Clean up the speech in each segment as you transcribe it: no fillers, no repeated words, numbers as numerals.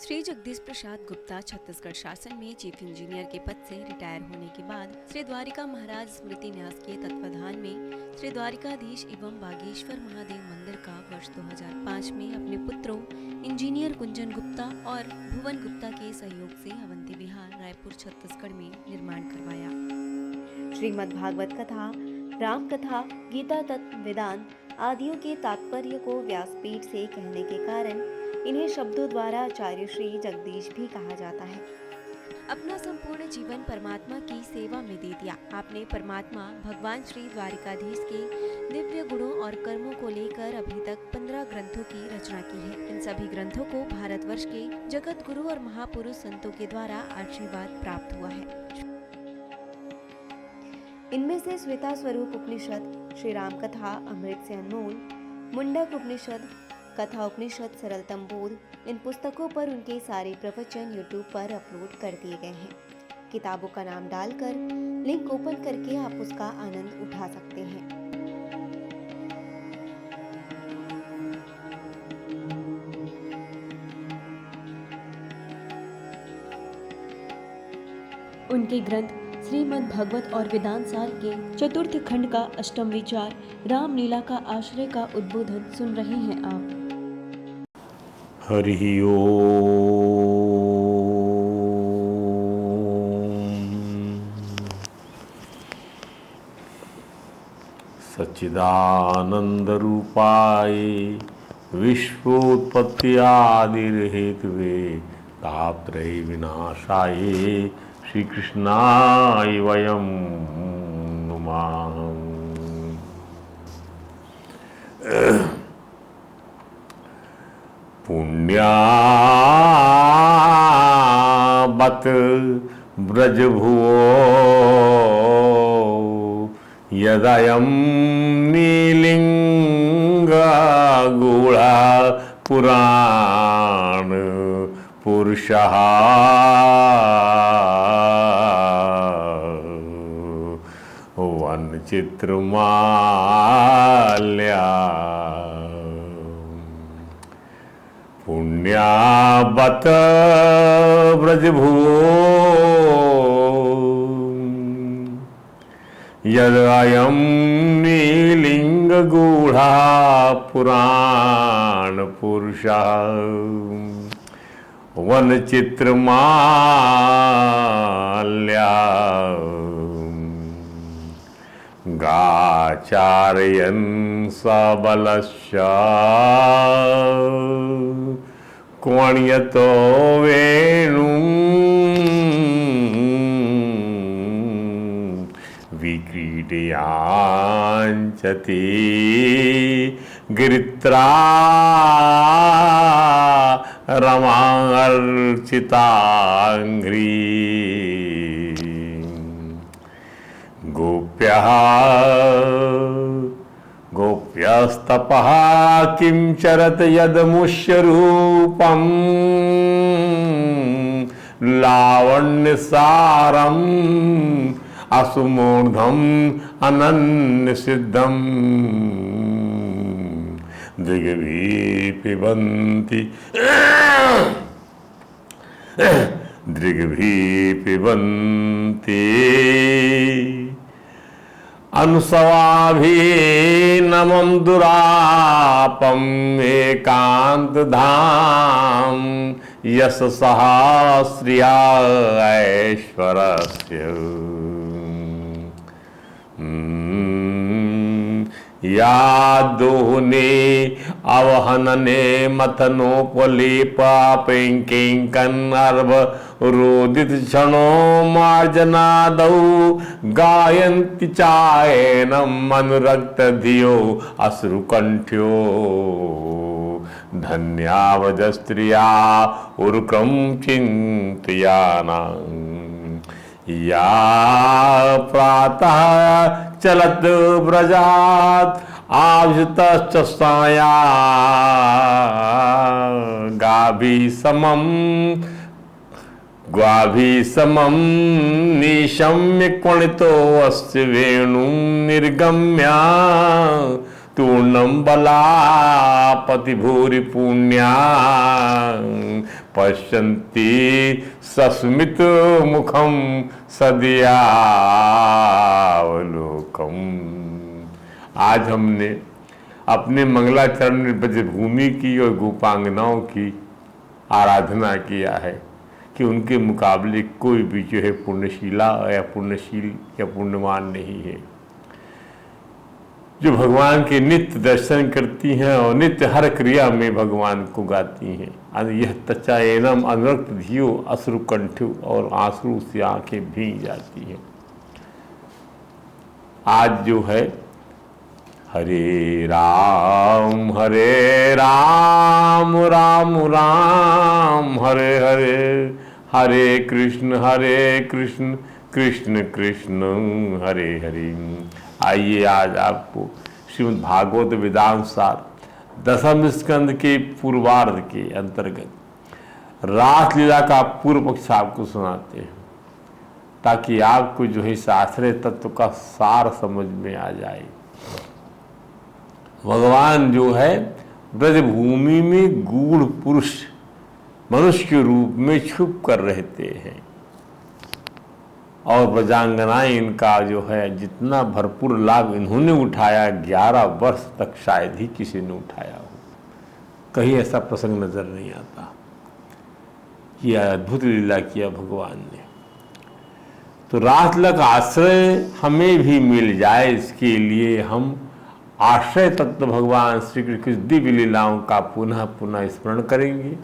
श्री जगदीश प्रसाद गुप्ता छत्तीसगढ़ शासन में chief engineer के पद से रिटायर होने के बाद श्री द्वारिका महाराज स्मृति न्यास के तत्वाधान में श्री द्वारिकाधीश एवं बागेश्वर महादेव मंदिर का वर्ष 2005 में अपने पुत्रों इंजीनियर कुंजन गुप्ता और भुवन गुप्ता के सहयोग से अवंती विहार रायपुर छत्तीसगढ़ में निर्माण करवाया। श्रीमद् भागवत कथा, राम कथा, गीता तत्व, वेदांत आदियों के तात्पर्य को व्यासपीठ से कहने के कारण इन्हें शब्दों द्वारा आचार्य श्री जगदीश भी कहा जाता है। अपना संपूर्ण जीवन परमात्मा की सेवा में दे दिया। आपने परमात्मा भगवान श्री द्वारिकाधीश के दिव्य गुणों और कर्मों को लेकर अभी तक 15 ग्रंथों की रचना की है। इन सभी ग्रंथों को भारतवर्ष के जगत गुरु और महापुरुष संतों के द्वारा आशीर्वाद प्राप्त हुआ है। इनमें से श्वेता स्वरूप उपनिषद, श्री राम कथा अमृत से अनमोल, मुंडक उपनिषद, कथा उपनिषद, सरलतम बोध, इन पुस्तकों पर उनके सारे प्रवचन यूट्यूब पर अपलोड कर दिए गए हैं। किताबों का नाम डालकर लिंक ओपन करके आप उसका आनंद उठा सकते हैं। उनके ग्रंथ श्रीमद् भागवत और वेदांत सार के चतुर्थ खंड का अष्टम विचार रामलीला का आश्रय का उद्बोधन सुन रहे हैं आप। हरि ओम। सच्चिदानंद रूपाय विश्वोत्पत्ति आदिर्हेतवे तापत्रय विनाशाय श्री कृष्णाय वयं नुमः। पुण्यावत ब्रजभुवो यदयं नीलिंगगूढ़ा पुराण पुरुषः वनचित्रमाल्या पुण्यावत ब्रजभुवो यदयं नीलिंगगूढ़ा पुराण पुरुषः वनचित्रमाल्या गाचारयन् सबलश्च क्वण्यतो वेणुं विक्रीडयाञ्चति गिरित्रा रमार्चिताङ्घ्री गोप्यः गोप्यस्तपः किं चरत यदमुष्यरूपं लावण्यसारम् असुमूर्धम् अनन्यसिद्धम् दृग्भिः पिबन्ति अनुसवाभिनमं दुरापं एकान्तधाम यशसः श्रिया ऐश्वरस्य यादोहने अवहनने मथनोपलेपापेङ्किङ्कन्नर्भ रोदित क्षणो मार्जनादौ गायन्ति चायनम् अनुरक्तधियो अश्रुकण्ठ्यो धन्यावजस्त्रिया उर्कं चिन्तयानाम् या प्रातः चलत व्रजात् आभृतश्च साया ग्वाभि समं निशम्य क्वणितो अस्य वेणुं निर्गम्य तूर्णं बलापति भूरि पुण्या पश्यन्ति सस्मित मुखम सदयावलोकम। आज हमने अपने मंगलाचरण में ब्रजभूमि की और गोपांगनाओं की आराधना किया है कि उनके मुकाबले कोई भी जो है पुण्यशीला या पुण्यशील या पुण्यवान नहीं है, जो भगवान के नित्य दर्शन करती हैं और नित्य हर क्रिया में भगवान को गाती हैं। यह तचाएनम अनुरक्त धियो अश्रुकंठ्यु, और आंसू से आंखें भीग जाती हैं। आज जो है हरे राम राम राम हरे हरे, हरे कृष्ण कृष्ण कृष्ण हरे हरे। आइए आज आपको श्रीमद् भागवत वेदांत सार दशम स्कंद के पूर्वार्ध के अंतर्गत रासलीला का पूर्व पक्ष आपको सुनाते हैं, ताकि आपको जो है शास्त्रीय तत्व का सार समझ में आ जाए। भगवान जो है ब्रजभूमि में गूढ़ पुरुष मनुष्य के रूप में छुप कर रहते हैं, और ब्रजांगनाएं इनका जो है जितना भरपूर लाभ इन्होंने उठाया 11 वर्ष तक शायद ही किसी ने उठाया हो। कहीं ऐसा प्रसंग नजर नहीं आता। यह अद्भुत लीला किया भगवान ने। तो रासलीला का आश्रय हमें भी मिल जाए, इसके लिए हम आश्रय तत्व भगवान श्री कृष्ण की दिव्य लीलाओं का पुनः पुनः स्मरण करेंगे,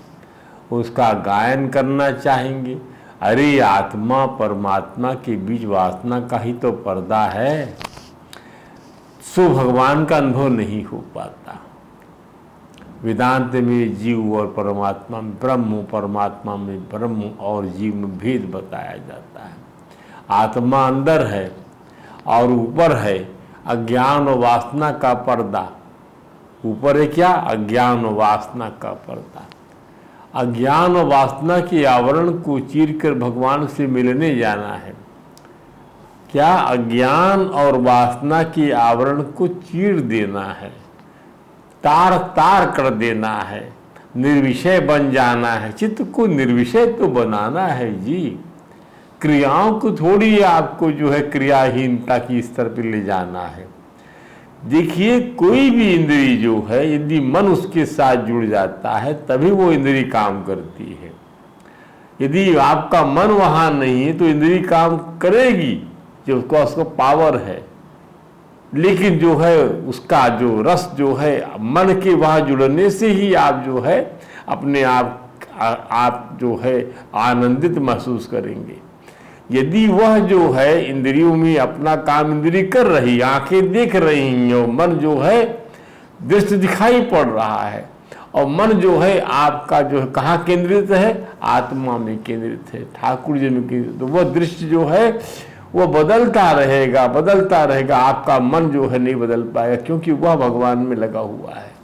उसका गायन करना चाहेंगे। अरे आत्मा परमात्मा के बीच वासना का ही तो पर्दा है, सो भगवान का अनुभव नहीं हो पाता। वेदांत में जीव और परमात्मा में ब्रह्म, परमात्मा में ब्रह्म और जीव में भेद बताया जाता है। आत्मा अंदर है और ऊपर है अज्ञान और वासना का पर्दा। ऊपर है क्या? अज्ञान और वासना का पर्दा। अज्ञान और वासना के आवरण को चीरकर भगवान से मिलने जाना है। क्या? अज्ञान और वासना के आवरण को चीर देना है, तार तार कर देना है, निर्विषय बन जाना है। चित्त को निर्विषय तो बनाना है जी, क्रियाओं को थोड़ी आपको जो है क्रियाहीनता की स्तर पर ले जाना है। देखिए, कोई भी इंद्री जो है यदि मन उसके साथ जुड़ जाता है तभी वो इंद्री काम करती है। यदि आपका मन वहां नहीं है तो इंद्री काम करेगी, जो उसको पावर है, लेकिन जो है उसका जो रस जो है मन के वहां जुड़ने से ही आप जो है अपने आप जो है आनंदित महसूस करेंगे। यदि वह जो है इंद्रियों में अपना काम इंद्री कर रही, आंखें देख रही हैं और मन जो है दृश्य दिखाई पड़ रहा है, और मन जो है आपका जो है कहाँ केंद्रित है? आत्मा में केंद्रित है, ठाकुर जी में केंद्रित। तो वह दृश्य जो है वह बदलता रहेगा। आपका मन जो है नहीं बदल पाएगा, क्योंकि वह भगवान में लगा हुआ है।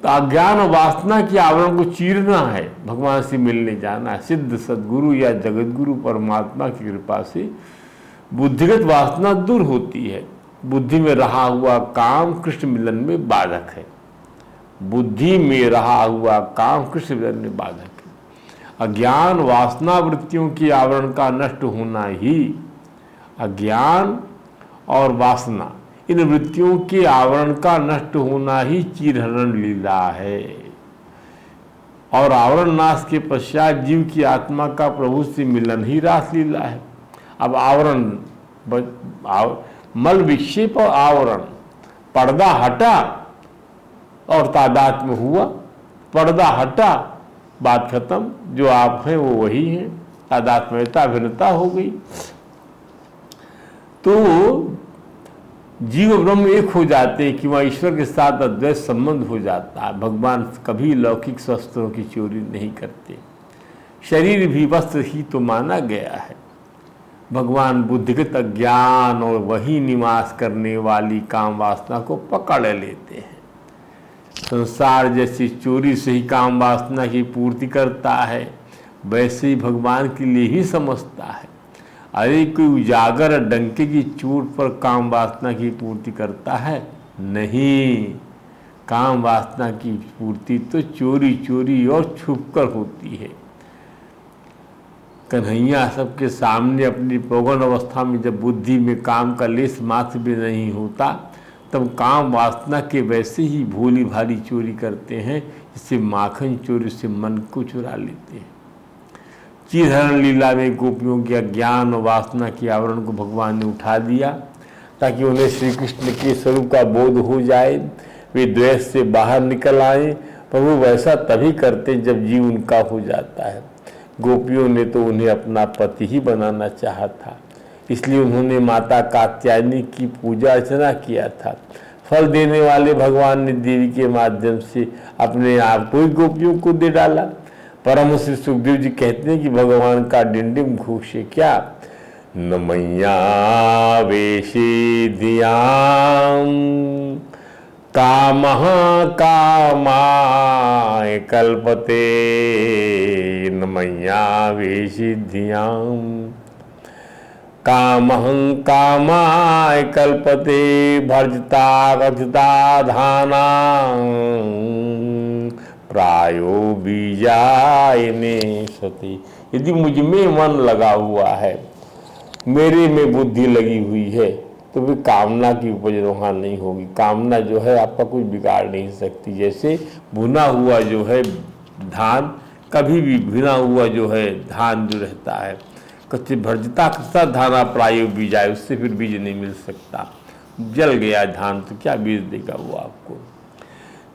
तो अज्ञान और वासना के आवरण को चीरना है, भगवान से मिलने जाना है। सिद्ध सद्गुरु या जगतगुरु परमात्मा की कृपा से बुद्धिगत वासना दूर होती है। बुद्धि में रहा हुआ काम कृष्ण मिलन में बाधक है। बुद्धि में रहा हुआ काम कृष्ण मिलन में बाधक है। अज्ञान वासना वृत्तियों की आवरण का नष्ट होना ही, अज्ञान और वासना इन वृत्तियों के आवरण का नष्ट होना ही चीरहरण लीला है। और आवरण नाश के पश्चात जीव की आत्मा का प्रभु से मिलन ही रासलीला है। अब आवरण मल विक्षेप और आवरण, पर्दा हटा और तादात्म्य हुआ। पर्दा हटा, बात खत्म, जो आप हैं वो वही हैं, तादात्म्यता भिन्नता हो गई। तो जीव ब्रह्म एक हो जाते हैं कि वह ईश्वर के साथ अद्वैत संबंध हो जाता है। भगवान कभी लौकिक वस्त्रों की चोरी नहीं करते। शरीर भी वस्त्र ही तो माना गया है। भगवान बुद्धिगत अज्ञान और वही निवास करने वाली काम वासना को पकड़ लेते हैं। संसार जैसी चोरी से ही काम वासना की पूर्ति करता है, वैसे ही भगवान के लिए ही समझता है। अरे कोई उजागर डंके की चोट पर काम वासना की पूर्ति करता है? नहीं। काम वासना की पूर्ति तो चोरी चोरी और छुपकर होती है। कन्हैया सबके सामने अपनी पौगंड अवस्था में जब बुद्धि में काम का लेस मात्र भी नहीं होता, तब काम वासना के वैसे ही भोली भाली चोरी करते हैं, जिससे माखन चोरी से मन को चुरा लेते हैं। चीरहरण लीला में गोपियों के अज्ञान और वासना के आवरण को भगवान ने उठा दिया ताकि उन्हें श्री कृष्ण के स्वरूप का बोध हो जाए, वे द्वेष से बाहर निकल आए। पर वो वैसा तभी करते जब जीव उनका हो जाता है। गोपियों ने तो उन्हें अपना पति ही बनाना चाहा था, इसलिए उन्होंने माता कात्यायनी की पूजा अर्चना किया था। फल देने वाले भगवान ने देवी के माध्यम से अपने आप को ही गोपियों को दे डाला। परम श्री सुखदेव जी कहते हैं कि भगवान का डिंडिम घोषे क्या, न मैया वेशी धियाम कामः कामाय कल्पते, न मैया वेशी धियाम कामहं कामाय कल्पते, भर्जता गजता धाना प्रायो बीजायने सती। यदि मुझ में मन लगा हुआ है, मेरे में बुद्धि लगी हुई है, तो भी कामना की उपज वहाँ नहीं होगी। कामना जो है आपका कुछ बिगाड़ नहीं सकती। जैसे भुना हुआ जो है धान, कभी भी भुना हुआ जो है धान जो रहता है, कच्चे भर्जता कच्चा धाना प्रायो बीज आए, उससे फिर बीज नहीं मिल सकता। जल गया धान तो क्या बीज देगा वो आपको।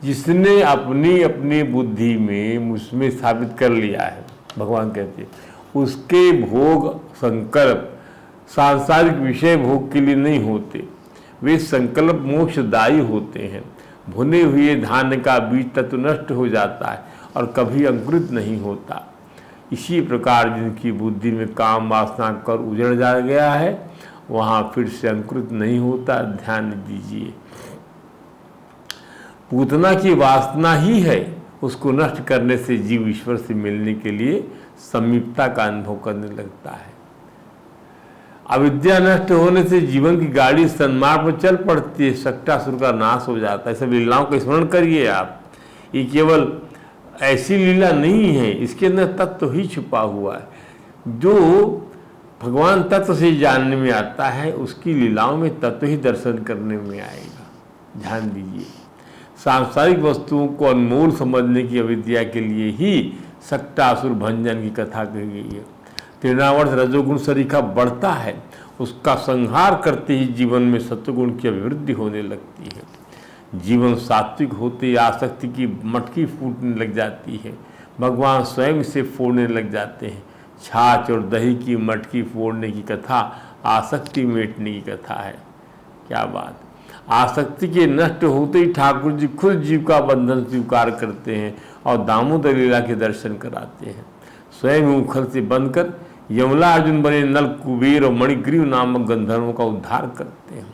जिसने अपनी अपनी बुद्धि में मुझमें स्थापित कर लिया है, भगवान कहते हैं, उसके भोग संकल्प सांसारिक विषय भोग के लिए नहीं होते, वे संकल्प मोक्षदायी होते हैं। भुने हुए धान का बीज तत्व नष्ट हो जाता है और कभी अंकुरित नहीं होता। इसी प्रकार जिनकी बुद्धि में काम वासना कर उजड़ जा गया है, वहाँ फिर से अंकुरित नहीं होता। ध्यान दीजिए, पूतना की वासना ही है, उसको नष्ट करने से जीव ईश्वर से मिलने के लिए समीपता का अनुभव करने लगता है। अविद्या नष्ट होने से जीवन की गाड़ी सन्मार्ग पर चल पड़ती है, सक्टासुर का नाश हो जाता है। सब लीलाओं का स्मरण करिए आप। ये केवल ऐसी लीला नहीं है, इसके अंदर तत्व ही छुपा हुआ है। जो भगवान तत्व से जानने में आता है, उसकी लीलाओं में तत्व ही दर्शन करने में आएगा। ध्यान दीजिए, सांसारिक वस्तुओं को अनमोल समझने की अविद्या के लिए ही सक्टासुर भंजन की कथा कही गई है। तृणावर्त रजोगुण सरीखा बढ़ता है, उसका संहार करते ही जीवन में सत्वगुण की अभिवृद्धि होने लगती है। जीवन सात्विक होते आसक्ति की मटकी फूटने लग जाती है, भगवान स्वयं से फोड़ने लग जाते हैं। छाछ और दही की मटकी फोड़ने की कथा आसक्ति मिटने की कथा है। क्या बात! आसक्ति के नष्ट होते ही ठाकुर जी खुद जीव का बंधन स्वीकार करते हैं और दामोदर लीला के दर्शन कराते हैं। स्वयं उखल से बनकर यमला अर्जुन बने नल कुबेर और मणिग्रीव नामक गंधर्वों का उद्धार करते हैं।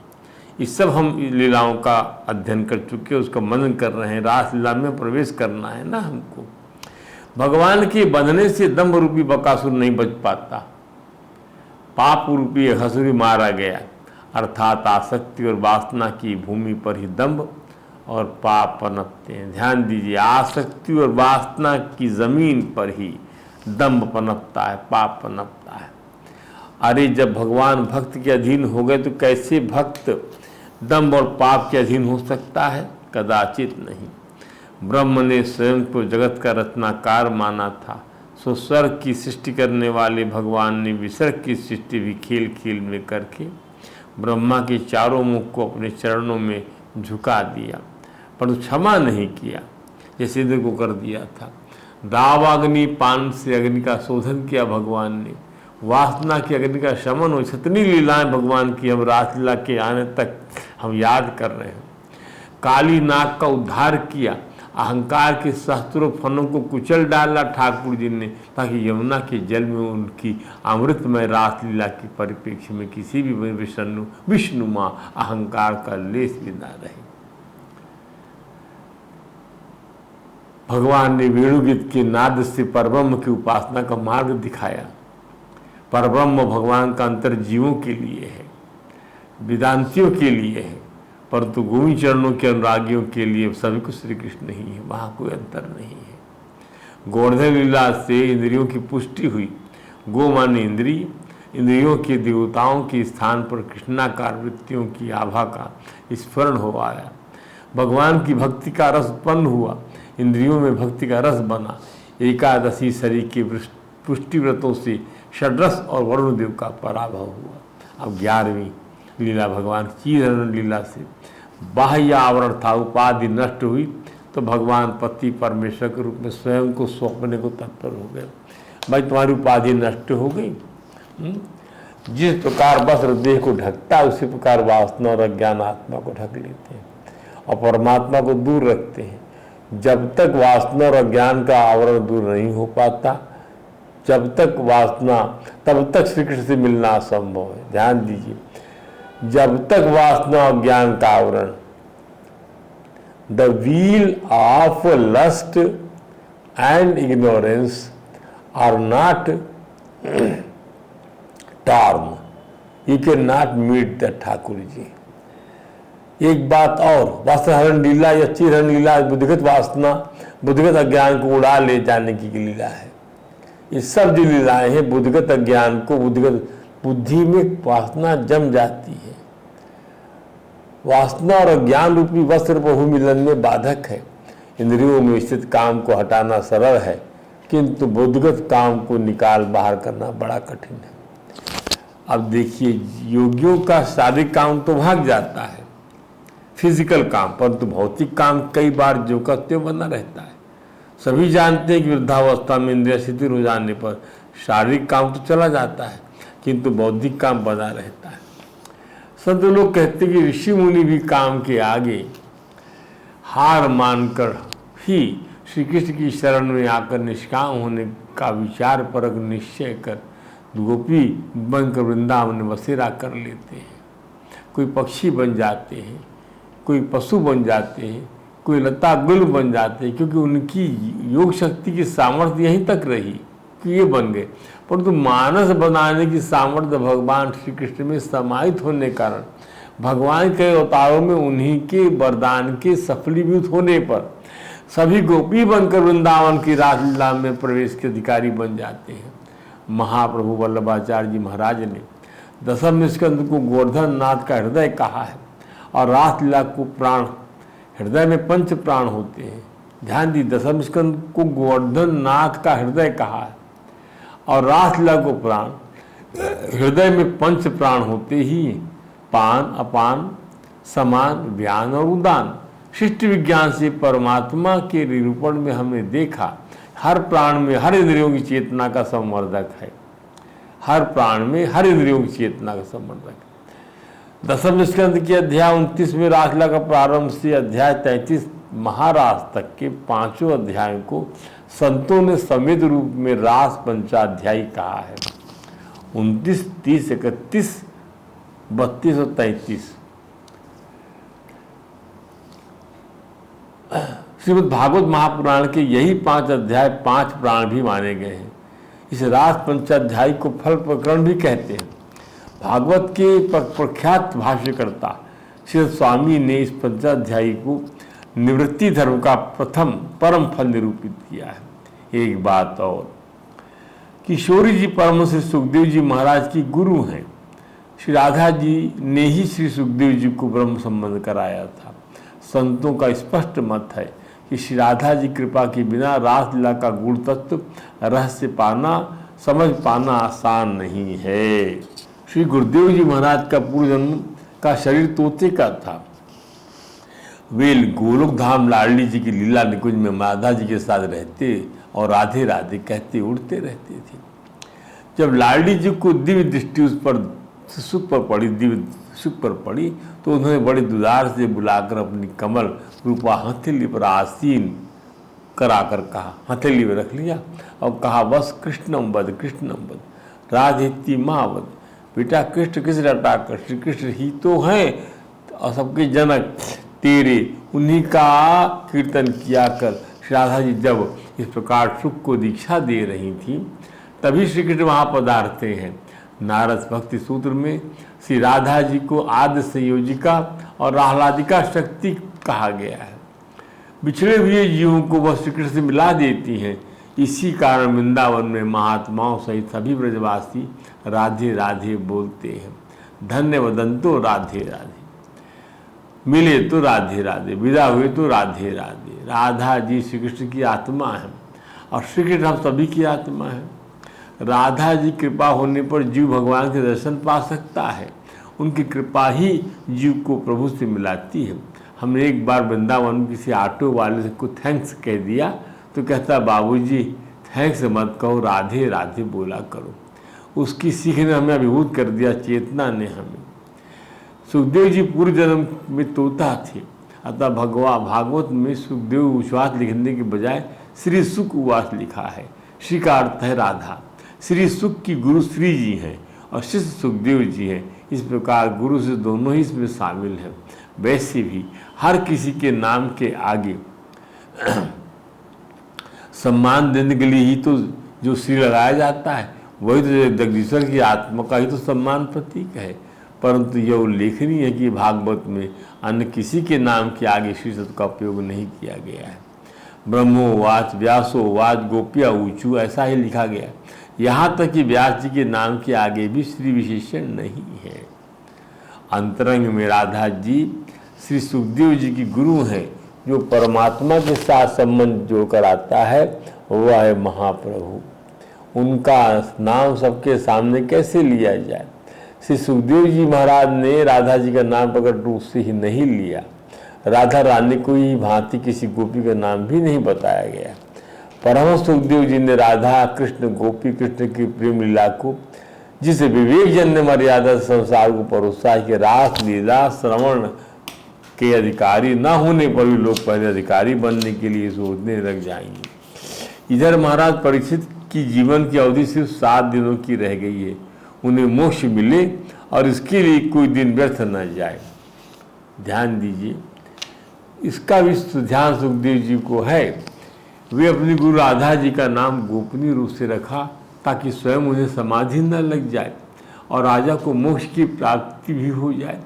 इस सब हम लीलाओं का अध्ययन कर चुके, उसका मनन कर रहे हैं। रास लीला में प्रवेश करना है ना हमको। भगवान के बंधने से दंभ रूपी बकासुर नहीं बच पाता, पाप रूपी हसुरी मारा गया। अर्थात आसक्ति और वासना की भूमि पर ही दंभ और पाप पनपते हैं। ध्यान दीजिए, आसक्ति और वासना की जमीन पर ही दंभ पनपता है, पाप पनपता है। अरे जब भगवान भक्त के अधीन हो गए तो कैसे भक्त दंभ और पाप के अधीन हो सकता है? कदाचित नहीं। ब्रह्म ने स्वयं को जगत का रत्नाकार माना था, सो स्वर्ग की सृष्टि करने वाले भगवान ने विसर्ग की सृष्टि भी खेल खेल में करके ब्रह्मा के चारों मुख को अपने चरणों में झुका दिया, पर क्षमा नहीं किया, जैसे इंद्र को कर दिया था। दावाग्नि पान से अग्नि का शोधन किया भगवान ने, वासना की अग्नि का शमन हो। छतनी लीलाएं भगवान की हम रासलीला के आने तक हम याद कर रहे हैं। काली नाग का उद्धार किया, अहंकार के सहस्त्रों फनों को कुचल डाला ठाकुर जी ने, ताकि यमुना के जल में उनकी अमृतमय रासलीला के परिप्रेक्ष्य में किसी भी विष्णु माँ अहंकार का लेस भी ना रहे। भगवान ने वेणुगीत के नाद से परब्रह्म की उपासना का मार्ग दिखाया। परब्रह्म भगवान का अंतर जीवों के लिए है, वेदांतियों के लिए है। परंतु गोविंद चरणों के अनुरागियों के लिए सभी कुछ श्री कृष्ण ही है, वहाँ कोई अंतर नहीं है। गोवर्धन लीला से इंद्रियों की पुष्टि हुई। गो माने इंद्रिय, इंद्रियों के देवताओं के स्थान पर कृष्णाकार वृत्तियों की आभा का स्फुरण हो आया। भगवान की भक्ति का रस उत्पन्न हुआ, इंद्रियों में भक्ति का रस बना। एकादशी शरीर के पुष्टि व्रतों से षड्रस और वरुण देव का पराभव हुआ। अब 11वीं लीला भगवान की लीला से बाह्य आवरण था, उपाधि नष्ट हुई तो भगवान पति परमेश्वर के रूप में स्वयं को सौंपने को तत्पर हो गए। भाई तुम्हारी उपाधि नष्ट हो गई। जिस प्रकार वस्त्र देह को ढकता है उसी प्रकार वासना और अज्ञान आत्मा को ढक लेते हैं और परमात्मा को दूर रखते हैं। जब तक वासना और अज्ञान का आवरण दूर नहीं हो पाता, जब तक वासना, तब तक श्री कृष्ण से मिलना असंभव है। ध्यान दीजिए, जब तक वासना और ज्ञान का आवरण, the wheel of lust and ignorance are not turn, you can not meet the Thakur ji. एक बात और, वस्त्रहरण लीला या चिरहरण लीला बुद्धिगत वासना, बुद्धिगत अज्ञान को उड़ा ले जाने की लीला है। ये सब जो लीलाएं हैं बुद्धिगत अज्ञान को, बुद्धिगत बुद्धि में वासना जम जाती है। वासना और अज्ञान रूपी वस्त्र बहु मिलन में बाधक है। इंद्रियों में स्थित काम को हटाना सरल है, किंतु बुद्धिगत काम को निकाल बाहर करना बड़ा कठिन है। अब देखिए, योगियों का शारीरिक काम तो भाग जाता है, फिजिकल काम, परंतु भौतिक काम कई बार जो का त्यों बना रहता है। सभी जानते हैं कि वृद्धावस्था में इंद्रिय शिथिल हो जाने पर शारीरिक काम तो चला जाता है, किंतु बौद्धिक काम बना रहता है। संत लोग कहते हैं कि ऋषि मुनि भी काम के आगे हार मानकर ही श्री कृष्ण की शरण में आकर निष्काम होने का विचार परक निश्चय कर गोपी बनकर वृंदावन में बसेरा कर लेते हैं। कोई पक्षी बन जाते हैं, कोई पशु बन जाते हैं, कोई लता गुल बन जाते हैं, क्योंकि उनकी योग शक्ति की सामर्थ्य यहीं तक रही कि ये बन गए। परंतु मानस बनाने की सामर्थ्य भगवान श्री कृष्ण में समाहित होने कारण भगवान के अवतारों में उन्हीं के वरदान के सफलीभूत होने पर सभी गोपी बनकर वृंदावन की रासलीला में प्रवेश के अधिकारी बन जाते हैं। महाप्रभु वल्लभाचार्य जी महाराज ने दशम स्कंद को गोवर्धन नाथ का हृदय कहा है और रासलीला को प्राण। हृदय में 5 प्राण होते हैं। ध्यान दी, दशम स्कंद को गोवर्धन नाथ का हृदय कहा है और रासलीला को प्राण। हृदय में 5 प्राण होते ही पान, अपान, समान, व्यान और उदान। शिष्ट विज्ञान से परमात्मा के निरूपण में हमने देखा हर प्राण में हर इंद्रियों की चेतना का संवर्धक है। हर प्राण में हर इंद्रियों की चेतना का संवर्धक है। दशम स्कंद के अध्याय 29 में रासलीला का प्रारंभ से अध्याय 33 महारास तक के 5 अध्यायों को संतों ने समेत रूप में रास पंचाध्यायी कहा है। 29, 30, 31, 32 और 33 श्रीमद् भागवत महापुराण के यही 5 अध्याय 5 प्राण भी माने गए हैं। इस रास पंचाध्यायी को फल प्रकरण भी कहते हैं। भागवत के प्रख्यात भाष्यकर्ता श्री स्वामी ने इस पंचाध्यायी को निवृत्ति धर्म का प्रथम परम फल निरूपित किया है। एक बात और, किशोरी जी परम श्री सुखदेव जी महाराज की गुरु हैं। श्री राधा जी ने ही श्री सुखदेव जी को ब्रह्म संबंध कराया था। संतों का स्पष्ट मत है कि श्री राधा जी कृपा के बिना रासलीला का गुण तत्व रहस्य पाना, समझ पाना आसान नहीं है। श्री गुरुदेव जी महाराज का पूर्व जन्म का शरीर तोते का था। वे गोलोक धाम लाडली जी की लीला निकुंज में राधा जी के साथ रहते और राधे राधे कहते उड़ते रहते थे। जब लाडली जी को दिव्य दृष्टि उस पर सुख पर पड़ी, दिव्य सुख पर पड़ी, तो उन्होंने बड़े दुलार से बुलाकर अपनी कमल रूपा हथेली पर आसीन कराकर कहा, हथेली में रख लिया और कहा, बस कृष्णम वद, कृष्णम वद, राधेति माँ वद। बेटा कृष्ण किस रटा कर, श्री कृष्ण ही तो हैं और सबके जनक तेरे, उन्हीं का कीर्तन किया कर। श्री राधा जी जब इस प्रकार सुख को दीक्षा दे रही थी तभी श्री कृष्ण वहाँ पधारते हैं। नारद भक्ति सूत्र में श्री राधा जी को आद्य संयोजिका और आह्लादिका शक्ति कहा गया है। बिछड़े हुए जीवों को वह श्री कृष्ण से मिला देती हैं। इसी कारण वृंदावन में महात्माओं सहित सभी ब्रजवासी राधे राधे बोलते हैं। धन्य वदंतो राधे राधे, मिले तो राधे राधे, विदा हुए तो राधे राधे। राधा जी श्री कृष्ण की आत्मा है और श्री कृष्ण हम सभी की आत्मा है। राधा जी कृपा होने पर जीव भगवान के दर्शन पा सकता है। उनकी कृपा ही जीव को प्रभु से मिलाती है। हमने एक बार वृंदावन किसी ऑटो वाले से को थैंक्स कह दिया तो कहता बाबूजी थैंक्स मत कहो, राधे राधे बोला करो। उसकी सीख ने हमें अभिभूत कर दिया, चेतना ने हमें। सुखदेव जी पूर्व जन्म में तोता थे, अतः भागवत में सुखदेव उच्वास लिखने के बजाय श्री सुख उवास लिखा है। श्री का अर्थ है राधा। श्री सुख की गुरु श्री जी हैं और शिष्य सुखदेव जी हैं। इस प्रकार गुरु से दोनों ही इसमें शामिल हैं। वैसे भी हर किसी के नाम के आगे सम्मान देने के लिए ही तो जो श्री लगाया जाता है, वही तो जगदीश्वर की आत्मा का ही तो सम्मान प्रतीक है। परंतु यह उल्लेखनीय है कि भागवत में अन्य किसी के नाम के आगे श्री शब्द का उपयोग नहीं किया गया है। ब्रह्मोवाच व्यासोवाच गोप्या ऊचू ऐसा ही लिखा गया। यहाँ तक कि व्यास जी के नाम के आगे भी श्री विशेषण नहीं है। अंतरंग में राधा जी श्री सुखदेव जी की गुरु हैं। जो परमात्मा के साथ संबंध जोड़कर आता है वह है महाप्रभु। उनका नाम सबके सामने कैसे लिया जाए। श्री सुखदेव जी महाराज ने राधा जी का नाम प्रकट रूप से ही नहीं लिया। राधा रानी को ही भांति किसी गोपी का नाम भी नहीं बताया गया। परमहंस सुखदेव जी ने राधा कृष्ण गोपी कृष्ण की प्रेम लीला को जिसे विवेक जन्य मर्यादा संसार को परोसा कि रास लीला श्रवण के अधिकारी न होने पर भी लोग पहले अधिकारी बनने के लिए सोचने लग जाएंगे। इधर महाराज परीक्षित की जीवन की अवधि सिर्फ 7 दिनों की रह गई है। उन्हें मोक्ष मिले और इसके लिए कोई दिन व्यर्थ न जाए। ध्यान दीजिए, इसका भी ध्यान सुखदेव जी को है। वे अपनी गुरु राधा जी का नाम गोपनीय रूप से रखा ताकि स्वयं उन्हें समाधि न लग जाए और राजा को मोक्ष की प्राप्ति भी हो जाए।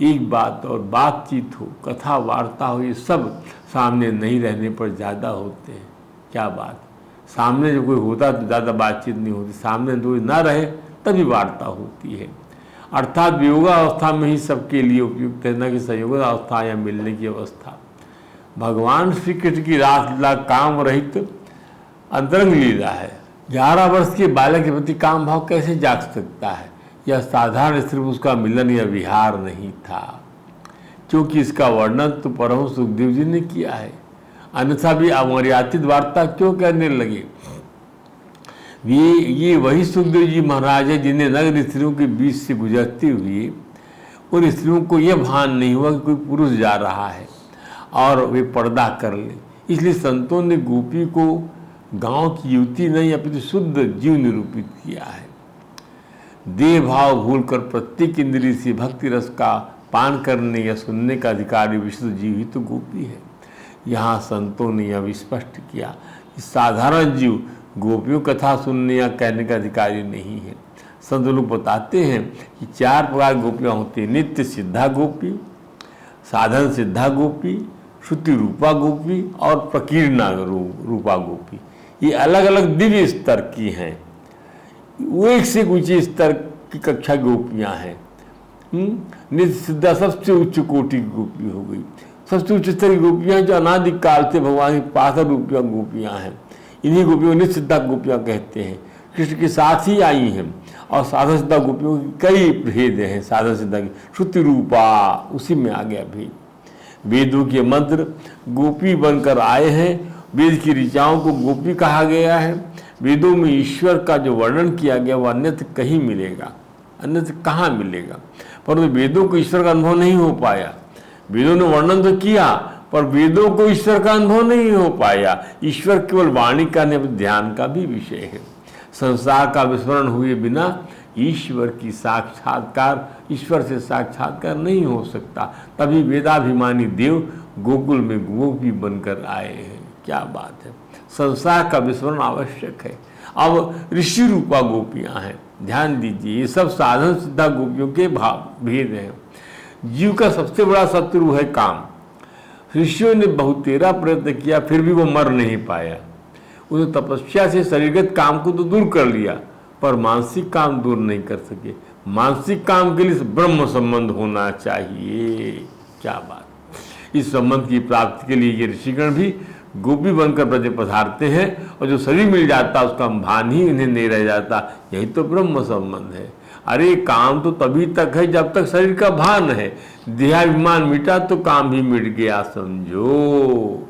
एक बात और बातचीत हो, कथा वार्ता हो, ये सब सामने नहीं रहने पर ज़्यादा होते हैं। क्या बात, सामने जो कोई होता तो ज़्यादा बातचीत नहीं होती, सामने कोई ना रहे तभी वार्ता होती है। अर्थात वियोगावस्था में ही सबके लिए उपयुक्त है, न कि संयोगावस्था या मिलने की अवस्था। भगवान श्री कृष्ण की रासलीला काम रहित अंतरंग लीला है। 11 वर्ष के बालक के प्रति काम भाव कैसे जाग सकता है। यह साधारण सिर्फ उसका मिलन या विहार नहीं था, क्योंकि इसका वर्णन तो परमहंस सुखदेव जी ने किया है। अन्यथा भी अमर्यादित वार्ता क्यों करने लगे। ये वही सुखदेव जी महाराज है जिन्हें नग्न स्त्रियों के बीच से गुजरते हुए उन स्त्रियों को यह भान नहीं हुआ कि कोई पुरुष जा रहा है और वे पर्दा कर ले। इसलिए संतों ने गोपी को गांव की युवती नहीं अपितु शुद्ध जीव निरूपित किया है। देह भाव भूलकर प्रत्येक इंद्रिय से भक्ति रस का पान करने या सुनने का अधिकारी विशुद्ध जीव ही तो गोपी है। यहाँ संतों ने यह स्पष्ट किया कि साधारण जीव गोपियों कथा सुनने या कहने का अधिकारी नहीं है। संत लोग बताते हैं कि 4 प्रकार गोपियाँ होती हैं। नित्य सिद्धा गोपी, साधन सिद्धा गोपी, श्रुति रूपा गोपी और प्रकीर्णा रूपा गोपी। ये अलग अलग दिव्य स्तर की हैं। वो एक से ऊंचे स्तर की कक्षा गोपियाँ हैं। नित्य सिद्धा सबसे उच्च कोटि की गोपी हो गई। सबसे उच्च स्तर की गोपियाँ जो अनादिकाल से भगवान की 65 रूपियाँ गोपियाँ हैं। इन्हीं गोपियों नित्य सिद्धा गोपियाँ कहते हैं। कृष्ण के साथ ही आई हैं और साधन सिद्धा गोपियों की कई भेद हैं। साधन सिद्धा की श्रुति रूपा उसी में आ गया भेद। वेदों के मंत्र गोपी बनकर आए हैं। वेद की ऋचाओं को गोपी कहा गया है। वेदों में ईश्वर का जो वर्णन किया गया वह अन्यत्र कहीं मिलेगा, अन्यत्र कहाँ मिलेगा। परंतु वेदों को ईश्वर का अनुभव नहीं हो पाया। वेदों ने वर्णन तो किया पर वेदों को ईश्वर का अनुभव नहीं हो पाया। ईश्वर केवल वाणी का ध्यान का भी विषय है। संसार का विस्मरण हुए बिना ईश्वर की साक्षात्कार, ईश्वर से साक्षात्कार नहीं हो सकता। तभी वेदाभिमानी देव गोकुल में गोपी बनकर आए हैं। क्या बात है, संसार का विस्मरण आवश्यक है। अब ऋषि रूपा गोपियाँ हैं। ध्यान दीजिए, ये सब साधन सिद्धा गोपियों के भाव भेद हैं। जीव का सबसे बड़ा शत्रु है काम। ऋषियों ने बहुतेरा प्रयत्न किया फिर भी वो मर नहीं पाया। उन्हें तपस्या से शरीरगत काम को तो दूर कर लिया, पर मानसिक काम दूर नहीं कर सके। मानसिक काम के लिए ब्रह्म संबंध होना चाहिए। क्या बात! इस संबंध की प्राप्ति के लिए ये ऋषिगण भी गोपी बनकर ब्रज पधारते हैं, और जो शरीर मिल जाता उसका भान ही इन्हें नहीं रह जाता। यही तो ब्रह्म संबंध है। अरे काम तो तभी तक है जब तक शरीर का भान है। देहाभिमान मिटा तो काम भी मिट गया समझो।